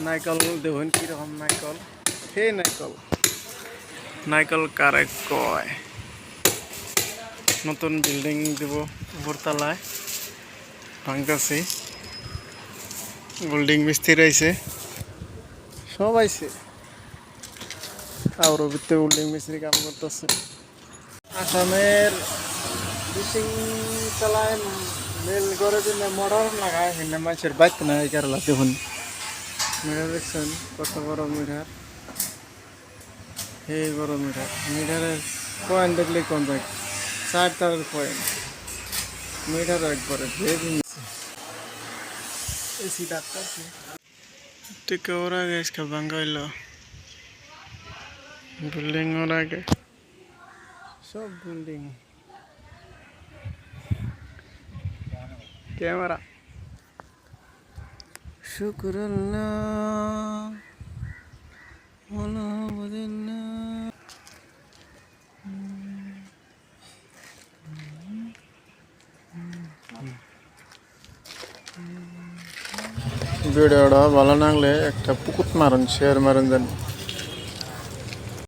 নাইকল দেখুন কিরকম নাইকল, সেই নাইকল নাইকল কারে কয়। নতুন বিল্ডিং দিব উপরতলায়, ভাঙতেছি। বিল্ডিং মিস্ত্রি আইছে, সব আইছে। আরও ভিতরে বিল্ডিং মিস্ত্রি কাম করতেছে। আসামের বিশিং চালায় মিল করে দিলে মোটর লাগায়, হিন্দে মানুষের বাইক না এই কারণে দেখুন। মিটার দেখছেন কত বড় মিটার, এই বড় মিটার। মিটারের পয়েন্ট দেখলে কম বাইক, 4 তারের পয়েন্ট। মিটার একবারে এসি ডাক্তার টিকা ওর আগে इसका ভাঙ্গাইলো বিল্ডিং ওর আগে সব বিল্ডিং। ক্যামেরা শুক্রাল্লাহ ভিডিওটা ভালো লাগলে একটা পুকুট মারুন, শেয়ার মারুন জানি।